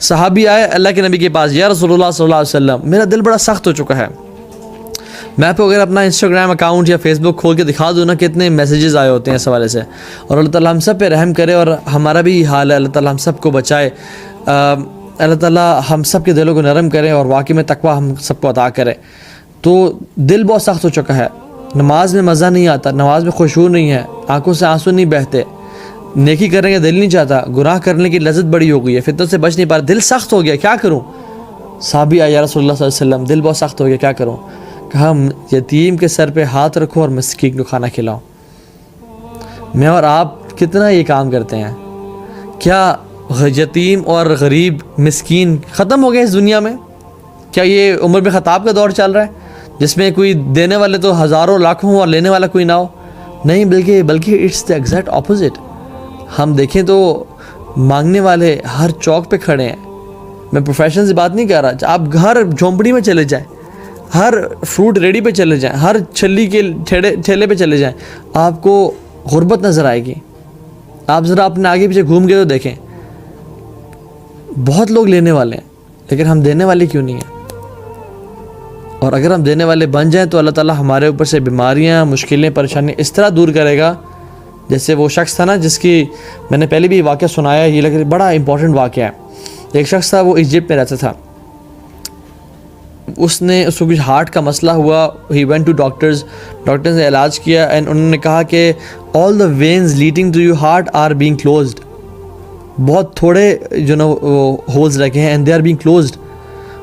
صحابی آئے اللہ کے نبی کے پاس، یا رسول اللہ صلی اللہ علیہ وسلم میرا دل بڑا سخت ہو چکا ہے، میں آپ کو اگر اپنا انسٹاگرام اکاؤنٹ یا فیس بک کھول کے دکھا دوں نا کتنے میسیجز آئے ہوتے ہیں اس حوالے سے، اور اللہ تعالیٰ ہم سب پہ رحم کرے اور ہمارا بھی حال ہے، اللہ تعالیٰ ہم سب کو بچائے، اللہ تعالیٰ ہم سب کے دلوں کو نرم کرے اور واقعی میں تقویٰ ہم سب کو عطا کرے۔ تو دل بہت سخت ہو چکا ہے، نماز میں مزہ نہیں آتا، نماز میں خشوع نہیں ہے، آنکھوں سے آنسو نہیں بہتے، نیکی کرنے کا دل نہیں چاہتا، گناہ کرنے کی لذت بڑی ہو گئی ہے، فتنوں سے بچ نہیں پا رہا، دل سخت ہو گیا، کیا کروں؟ صحابی آیا، یا رسول اللہ صلی اللہ علیہ وسلم دل بہت سخت ہو گیا، کیا کروں؟ کہا یتیم کے سر پہ ہاتھ رکھو اور مسکین کو کھانا کھلاؤ۔ میں اور آپ کتنا یہ کام کرتے ہیں؟ کیا یتیم اور غریب مسکین ختم ہو گئے اس دنیا میں؟ کیا یہ عمر بن خطاب کا دور چل رہا ہے جس میں کوئی دینے والے تو ہزاروں لاکھوں اور لینے والا کوئی نہ ہو؟ نہیں، بلکہ اٹس دا ایگزیکٹ اپوزٹ۔ ہم دیکھیں تو مانگنے والے ہر چوک پہ کھڑے ہیں۔ میں پروفیشن سے بات نہیں کر رہا، آپ ہر جھونپڑی میں چلے جائیں، ہر فروٹ ریڈی پہ چلے جائیں، ہر چھلی کے ٹھیلے پہ چلے جائیں، آپ کو غربت نظر آئے گی۔ آپ ذرا اپنے آگے پیچھے گھوم کے تو دیکھیں، بہت لوگ لینے والے ہیں لیکن ہم دینے والے کیوں نہیں ہیں؟ اور اگر ہم دینے والے بن جائیں تو اللہ تعالیٰ ہمارے اوپر سے بیماریاں، مشکلیں، پریشانیاں اس طرح دور کرے گا جیسے وہ شخص تھا نا جس کی میں نے پہلے بھی واقعہ سنایا، یہ لگ بڑا امپورٹنٹ واقعہ ہے۔ ایک شخص تھا، وہ ایجپٹ میں رہتا تھا، اس کو کچھ ہارٹ کا مسئلہ ہوا، ہی وینٹ ٹو ڈاکٹرز نے علاج کیا اینڈ انہوں نے کہا کہ all the veins leading to your heart are being closed, بہت تھوڑے ہولز رکھے ہیں and they are being closed,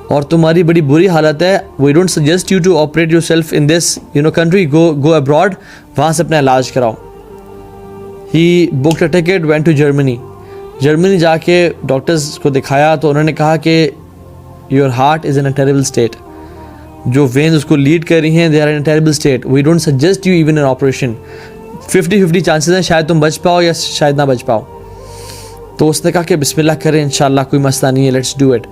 اور تمہاری بڑی بری حالت ہے، we don't suggest you to operate yourself in this country, go abroad, وہاں سے اپنا علاج کراؤ۔ He booked a ticket, went to Germany جا کے ڈاکٹرز کو دکھایا تو انہوں نے کہا کہ your heart is in a terrible state, جو وینز اس کو لیڈ کر رہی ہیں they are in a terrible state, we don't suggest you even an operation, 50-50 chances ہیں شاید تم بچ پاؤ یا شاید نہ بچ پاؤ۔ تو اس نے کہا کہ بسم اللہ کریں، انشاءاللہ کوئی مسئلہ نہیں ہے، لیٹس ڈو اٹ،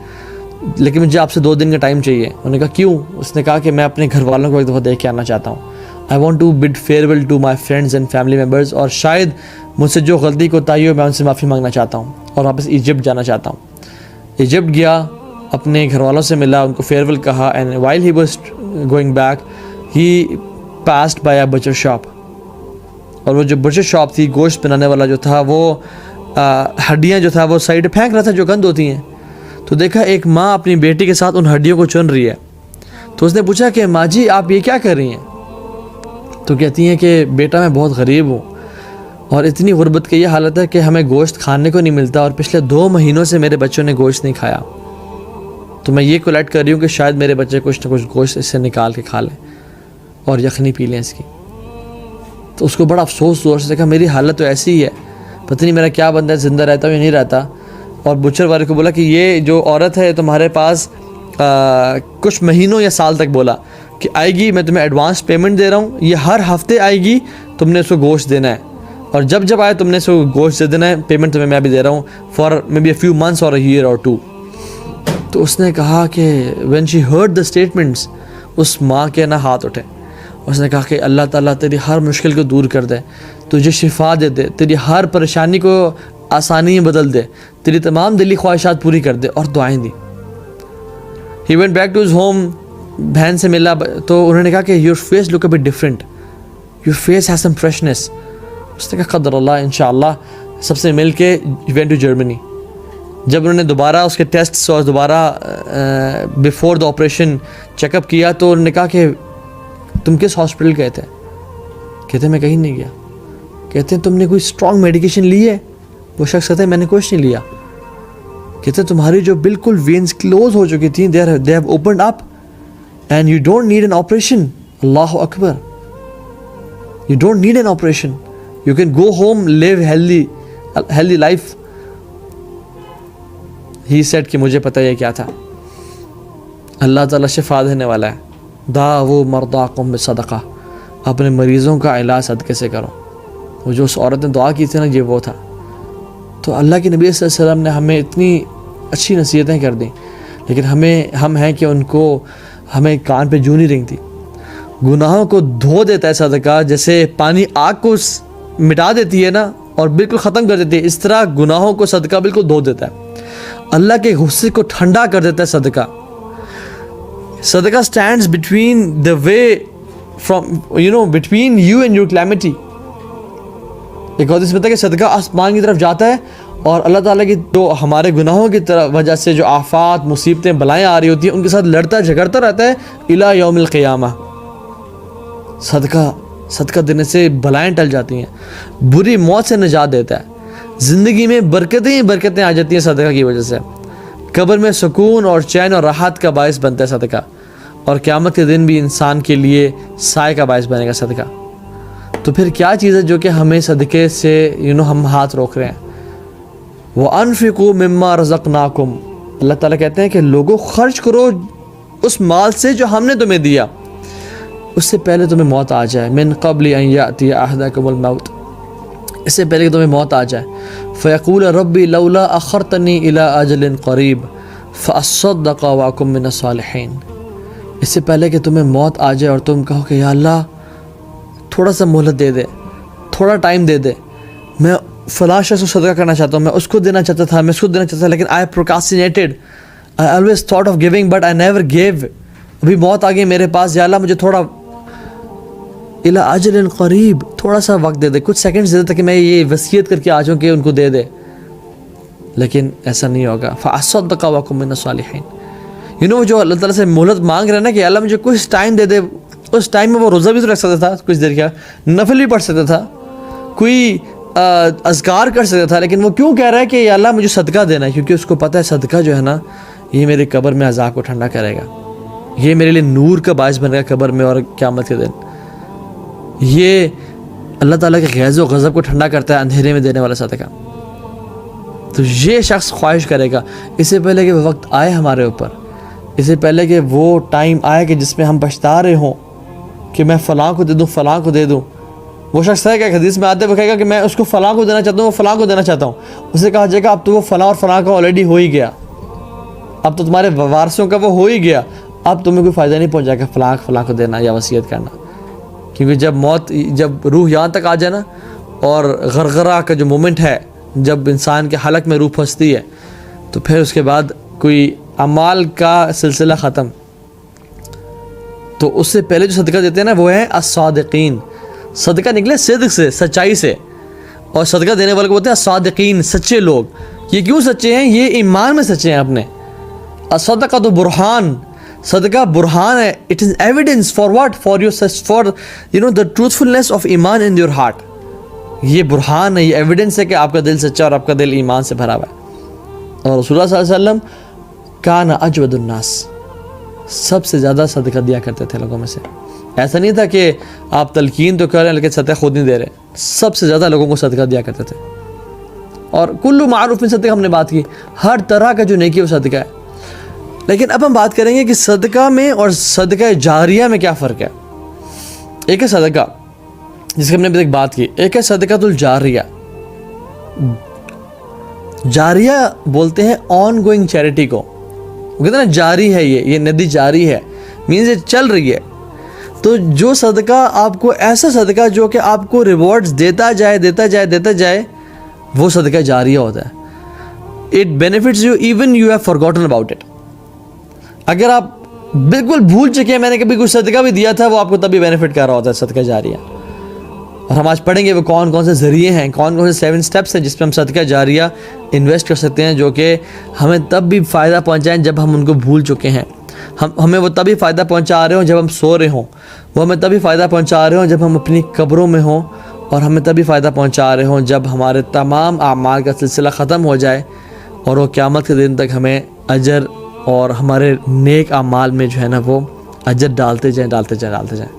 لیکن مجھے آپ سے 2 دن کا ٹائم چاہیے۔ انہوں نے کہا کیوں؟ اس نے کہا کہ میں اپنے گھر والوں کو ایک دفعہ دیکھ کے آنا چاہتا ہوں، I want to bid farewell to my friends and family members, اور شاید مجھ سے جو غلطی کوتاہی ہو میں ان سے معافی مانگنا چاہتا ہوں اور واپس ایجپٹ جانا چاہتا ہوں۔ ایجپٹ گیا، اپنے گھر والوں سے ملا، ان کو فیئرویل کہا، and while he was going back he passed by a Butcher shop, اور وہ جو بچر شاپ تھی، گوشت بنانے والا جو تھا، وہ ہڈیاں جو تھا وہ سائڈ پھینک رہا تھا جو گند ہوتی ہیں، تو دیکھا ایک ماں اپنی بیٹی کے ساتھ ان ہڈیوں کو چن رہی ہے، تو اس نے پوچھا کہ ماں جی آپ یہ کیا کر رہی ہیں؟ تو کہتی ہیں کہ بیٹا میں بہت غریب ہوں اور اتنی غربت کی یہ حالت ہے کہ ہمیں گوشت کھانے کو نہیں ملتا، اور پچھلے 2 مہینوں سے میرے بچوں نے گوشت نہیں کھایا، تو میں یہ کولیکٹ کر رہی ہوں کہ شاید میرے بچے کچھ نہ کچھ گوشت اس سے نکال کے کھا لیں اور یخنی پی لیں اس کی۔ تو اس کو بڑا افسوس ہوا، اس نے کہا میری حالت تو ایسی ہی ہے، پتہ نہیں میرا کیا بندہ ہے، زندہ رہتا ہوں یا نہیں رہتا۔ اور بچر والے کو بولا کہ یہ جو عورت ہے تمہارے پاس کچھ مہینوں یا سال تک بولا کہ آئے گی، میں تمہیں ایڈوانس پیمنٹ دے رہا ہوں، یہ ہر ہفتے آئے گی، تم نے اس کو گوشت دینا ہے، اور جب آئے تم نے اس کو گوشت دے دینا ہے، پیمنٹ تمہیں میں بھی دے رہا ہوں for maybe a few months اور اے ایئر اور 2۔ تو اس نے کہا کہ when she heard the statements, اس ماں کے نہ ہاتھ اٹھے، اس نے کہا کہ اللہ تعالیٰ تیری ہر مشکل کو دور کر دے، تجھے شفا دے دے، تیری ہر پریشانی کو آسانی میں بدل دے، تیری تمام دلی خواہشات پوری کر دے، اور دعائیں دی۔ He went back to his home, بہن سے ملا تو انہوں نے کہا کہ your face look a bit different, your face has some freshness. اس نے کہا قدر اللہ، انشاءاللہ۔ سب سے مل کے وینٹ ٹو جرمنی۔ جب انہوں نے دوبارہ اس کے ٹیسٹس اور دوبارہ before the operation check up کیا تو انہوں نے کہا کہ تم کس ہاسپٹل گئے تھے؟ کہتے میں کہیں نہیں گیا۔ کہتے ہیں تم نے کوئی اسٹرانگ میڈیکیشن لی ہے؟ وہ شخص کہتے ہیں میں نے کچھ نہیں لیا۔ کہتے ہیں تمہاری جو بالکل وینز کلوز ہو چکی تھیں، they have opened up and you don't need an operation. اللہ اکبر، you don't need an operation, you can go home, live healthy life. He said کہ مجھے پتہ یہ کیا تھا، اللہ تعالیٰ شفا دینے والا ہے۔ داؤ مرضاکم بصدقہ، اپنے مریضوں کا علاج صدقے سے کرو۔ وہ جو اس عورت نے دعا کی تھی نا، یہ وہ تھا۔ تو اللہ کے نبی صلی اللہ علیہ وسلم نے ہمیں اتنی اچھی نصیحتیں کر دیں، لیکن ہم ہیں کہ ان کو ہمیں کان پہ جو نہیں رنگتی۔ گناہوں کو دھو دیتا ہے صدقہ، جیسے پانی آگ کو مٹا دیتی ہے نا اور بالکل ختم کر دیتی ہے، اس طرح گناہوں کو صدقہ بالکل دھو دیتا ہے۔ اللہ کے غصے کو ٹھنڈا کر دیتا ہے صدقہ. صدقہ stands between the way from between you and your calamity. ایک اور اس میں کہ صدقہ آسمان کی طرف جاتا ہے اور اللہ تعالیٰ کی جو ہمارے گناہوں کی وجہ سے جو آفات مصیبتیں بلائیں آ رہی ہوتی ہیں ان کے ساتھ لڑتا جھگڑتا رہتا ہے الی یوم القیامہ. صدقہ دینے سے بلائیں ٹل جاتی ہیں, بری موت سے نجات دیتا ہے, زندگی میں برکتیں ہی برکتیں آ جاتی ہیں صدقہ کی وجہ سے. قبر میں سکون اور چین اور راحت کا باعث بنتا ہے صدقہ, اور قیامت کے دن بھی انسان کے لیے سائے کا باعث بنے گا صدقہ. تو پھر کیا چیز ہے جو کہ ہمیں صدقے سے ہم ہاتھ روک رہے ہیں؟ وَأَنفِقُوا مِمَّا رَزَقْنَاكُمْ. اللہ تعالیٰ کہتے ہیں کہ لوگوں خرچ کرو اس مال سے جو ہم نے تمہیں دیا, اس سے پہلے تمہیں موت آ جائے. مِن قَبْلِ أَن يَأْتِيَ أَحَدَكُمُ الْمَوْتُ, اس سے پہلے کہ تمہیں موت آ جائے. فَيَقُولَ رَبِّ لَوْلَا أَخَّرْتَنِي إِلَىٰ أَجَلٍ قَرِيبٍ فَأَصَّدَّقَ وَأَكُن مِّنَ الصَّالِحِينَ. اس سے پہلے کہ تمہیں موت آ جائے اور تم کہو کہ یا اللہ تھوڑا سا مہلت دے دے, تھوڑا ٹائم دے دے, میں فلاں شخص کو صدقہ کرنا چاہتا ہوں, میں اس کو دینا چاہتا تھا, میں اس کو دینا چاہتا تھا, لیکن I procrastinated. I always thought of giving but I never gave. ابھی موت آ گئی میرے پاس, یا اللہ مجھے تھوڑا الی اجل قریب, تھوڑا سا وقت دے دے, کچھ سیکنڈز دے دے تاکہ میں یہ وصیت کر کے آ جاؤں کہ ان کو دے دے. لیکن ایسا نہیں ہوگا. فَأَصَّدَّقَ وَأَكُن مِّنَ الصَّالِحِينَ. جو اللہ تعالیٰ سے مہلت مانگ رہا ہے نا کہ اللہ مجھے کچھ ٹائم دے دے, اس ٹائم میں وہ روزہ بھی تو رکھ سکتا تھا کچھ دیر کا, نفل بھی پڑھ سکتا تھا, کوئی اذکار کر سکتا تھا, لیکن وہ کیوں کہہ رہا ہے کہ یا اللہ مجھے صدقہ دینا ہے؟ کیونکہ اس کو پتہ ہے صدقہ جو ہے نا یہ میری قبر میں عذاب کو ٹھنڈا کرے گا, یہ میرے لیے نور کا باعث بنے گا قبر میں اور قیامت کے دن. یہ اللہ تعالیٰ کے غیظ و غضب کو ٹھنڈا کرتا ہے اندھیرے میں دینے والا صدقہ. تو یہ شخص خواہش کرے گا اس سے پہلے کہ وہ وقت آئے ہمارے اوپر, اس سے پہلے کہ وہ ٹائم آئے کہ جس میں ہم پچھتا رہے ہوں کہ میں فلاں کو دے دوں, فلاں کو دے دوں. وہ شخص ہے کہ حدیث میں آتے وہ کہے گا کہ میں اس کو فلاں کو دینا چاہتا ہوں, وہ فلاں کو دینا چاہتا ہوں. اسے کہا جائے گا اب تو وہ فلاں اور فلاں کا آلریڈی ہو ہی گیا, اب تو تمہارے وارثوں کا وہ ہو ہی گیا, اب تمہیں کوئی فائدہ نہیں پہنچا کہ فلاں کو دینا یا وصیت کرنا. کیونکہ جب روح یہاں تک آ جائے نا, اور غرغرہ کا جو مومنٹ ہے جب انسان کے حلق میں روح پھنستی ہے, تو پھر اس کے بعد کوئی اعمال کا سلسلہ ختم. تو اس سے پہلے جو صدقہ دیتے ہیں نا وہ ہے الصادقین. صدقہ نکلے صدق سے, سچائی سے, اور صدقہ دینے والے کو بولتے ہیں الصادقین, سچے لوگ. یہ کیوں سچے ہیں؟ یہ ایمان میں سچے ہیں اپنے. الصدقہ تو برہان, صدقہ برہان ہے. It is evidence for what, for the truthfulness of ایمان in your heart. یہ برہان ہے, یہ ایویڈنس ہے کہ آپ کا دل سچا اور آپ کا دل ایمان سے بھرا ہوا ہے. اور رسول اللہ صلی اللہ علیہ وسلم کان اجود الناس, سب سے زیادہ صدقہ دیا کرتے تھے لوگوں میں سے. ایسا نہیں تھا کہ آپ تلقین تو کر رہے ہیں لیکن صدقہ خود نہیں دے رہے, سب سے زیادہ لوگوں کو صدقہ دیا کرتے تھے. اور کلو معروف میں صدقہ ہم نے بات کی, ہر طرح کا جو نیکی وہ صدقہ ہے. لیکن اب ہم بات کریں گے کہ صدقہ میں اور صدقہ جاریہ میں کیا فرق ہے. ایک ہے صدقہ جس کی ہم نے ابھی تک بات کی, ایک ہے صدقۃ الجاریہ. جاریہ بولتے ہیں آن گوئنگ چیریٹی کو, وہ کہتے ہیں نا جاری ہے, یہ ندی جاری ہے, مینز یہ چل رہی ہے. تو جو صدقہ آپ کو, ایسا صدقہ جو کہ آپ کو ریوارڈز دیتا جائے, وہ صدقہ جاریہ ہوتا ہے. It benefits you even you have forgotten about it. اگر آپ بالکل بھول چکے ہیں میں نے کبھی کوئی صدقہ بھی دیا تھا, وہ آپ کو تب بھی بینیفٹ کر رہا ہوتا ہے صدقہ جاریہ. اور ہم آج پڑھیں گے وہ کون کون سے ذریعے ہیں, کون کون سے 7 سٹیپس ہیں جس پہ ہم صدقہ جاریہ انویسٹ کر سکتے ہیں, جو کہ ہمیں تب بھی فائدہ پہنچائیں جب ہم ان کو بھول چکے ہیں. ہمیں وہ تبھی فائدہ پہنچا رہے ہوں جب ہم سو رہے ہوں, وہ ہمیں تبھی فائدہ پہنچا رہے ہوں جب ہم اپنی قبروں میں ہوں, اور ہمیں تبھی فائدہ پہنچا رہے ہوں جب ہمارے تمام اعمال کا سلسلہ ختم ہو جائے, اور وہ قیامت کے دن تک ہمیں اجر اور ہمارے نیک اعمال میں جو ہے نا وہ اجر ڈالتے جائیں.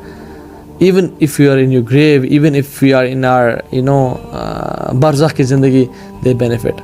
Even if you are in your grave, even if we are in our برزخ کی زندگی, they benefit.